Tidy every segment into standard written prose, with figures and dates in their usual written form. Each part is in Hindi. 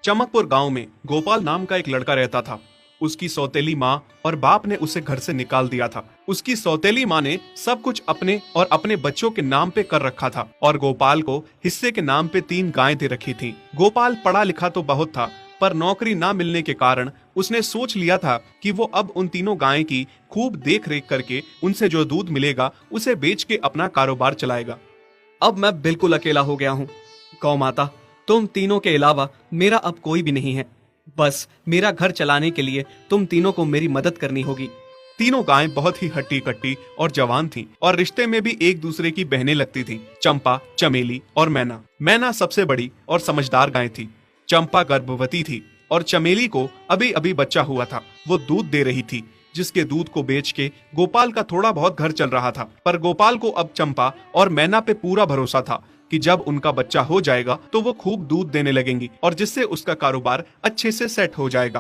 चमकपुर गांव में गोपाल नाम का एक लड़का रहता था। उसकी सौतेली माँ और बाप ने उसे घर से निकाल दिया था। उसकी सौतेली माँ ने सब कुछ अपने और अपने बच्चों के नाम पे कर रखा था और गोपाल को हिस्से के नाम पे 3 गायें दे रखी थी। गोपाल पढ़ा लिखा तो बहुत था, पर नौकरी ना मिलने के कारण उसने सोच लिया था कि वो अब उन तीनों गायें की खूब देख रेख करके उनसे जो दूध मिलेगा उसे बेच के अपना कारोबार चलाएगा। अब मैं बिल्कुल अकेला हो गया हूँ। गौ माता, तुम तीनों के अलावा मेरा अब कोई भी नहीं है। बस मेरा घर चलाने के लिए तुम तीनों को मेरी मदद करनी होगी। तीनों गायें बहुत ही हट्टी कट्टी और जवान थीं और रिश्ते में भी एक दूसरे की बहनें लगती थीं। चंपा, चमेली और मैना। मैना सबसे बड़ी और समझदार गाय थी। चंपा गर्भवती थी और चमेली को अभी अभी बच्चा हुआ था। वो दूध दे रही थी, जिसके दूध को बेच के गोपाल का थोड़ा बहुत घर चल रहा था। पर गोपाल को अब चंपा और मैना पे पूरा भरोसा था कि जब उनका बच्चा हो जाएगा तो वो खूब दूध देने लगेंगी और जिससे उसका कारोबार अच्छे से सेट हो जाएगा।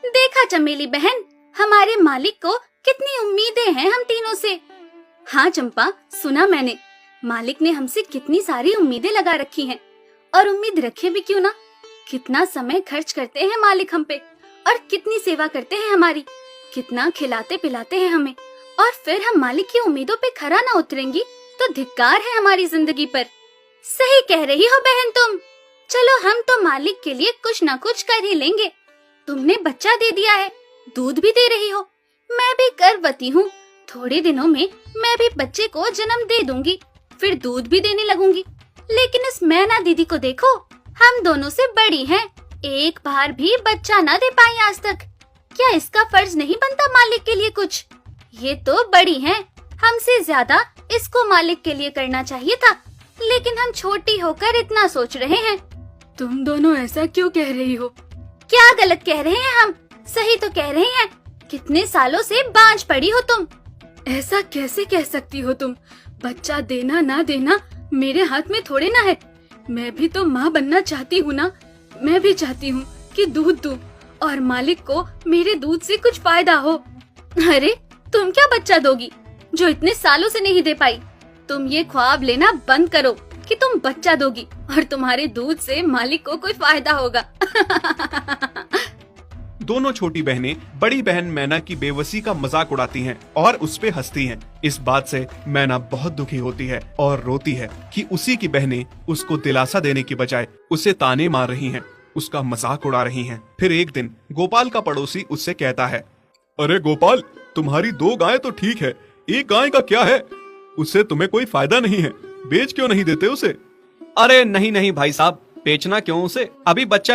देखा चमेली बहन, हमारे मालिक को कितनी उम्मीदें हैं हम तीनों से। हाँ चंपा, सुना मैंने, मालिक ने हमसे कितनी सारी उम्मीदें लगा रखी हैं। और उम्मीद रखे भी क्यों ना, कितना समय खर्च करते हैं मालिक हम पे और कितनी सेवा करते हैं हमारी, कितना खिलाते पिलाते हैं हमें। और फिर हम मालिक की उम्मीदों पे खरा ना उतरेंगी तो धिक्कार है हमारी जिंदगी पर। सही कह रही हो बहन तुम। चलो हम तो मालिक के लिए कुछ ना कुछ कर ही लेंगे। तुमने बच्चा दे दिया है, दूध भी दे रही हो, मैं भी गर्भवती हूँ। थोड़े दिनों में मैं भी बच्चे को जन्म दे दूंगी, फिर दूध भी देने लगूंगी। लेकिन इस मैना दीदी को देखो, हम दोनों से बड़ी हैं, एक बार भी बच्चा ना दे पाई आज तक। क्या इसका फर्ज नहीं बनता मालिक के लिए कुछ? ये तो बड़ी हैं, हमसे ज्यादा इसको मालिक के लिए करना चाहिए था, लेकिन हम छोटी होकर इतना सोच रहे हैं। तुम दोनों ऐसा क्यों कह रही हो? क्या गलत कह रहे हैं हम? सही तो कह रहे हैं। कितने सालों से बांझ पड़ी हो तुम। ऐसा कैसे कह सकती हो तुम? बच्चा देना ना देना मेरे हाथ में थोड़े ना है। मैं भी तो माँ बनना चाहती हूँ ना। मैं भी चाहती हूँ कि दूध दूँ और मालिक को मेरे दूध से कुछ फायदा हो। अरे तुम क्या बच्चा दोगी जो इतने सालों से नहीं दे पाई? तुम ये ख्वाब लेना बंद करो कि तुम बच्चा दोगी और तुम्हारे दूध से मालिक को कोई फायदा होगा। दोनों छोटी बहनें बड़ी बहन मैना की बेबसी का मजाक उड़ाती हैं और उस पे हंसती हैं। इस बात से मैना बहुत दुखी होती है और रोती है कि उसी की बहनें उसको दिलासा देने की बजाय उसे ताने मार रही हैं, उसका मजाक उड़ा रही हैं। फिर एक दिन गोपाल का पड़ोसी उससे कहता है, अरे गोपाल, तुम्हारी 2 गायें तो ठीक है, एक गाय का क्या है? उससे तुम्हें कोई फायदा नहीं है, बेच क्यों नहीं देते उसे? अरे नहीं नहीं भाई साहब, बेचना क्यों उसे? अभी बच्चा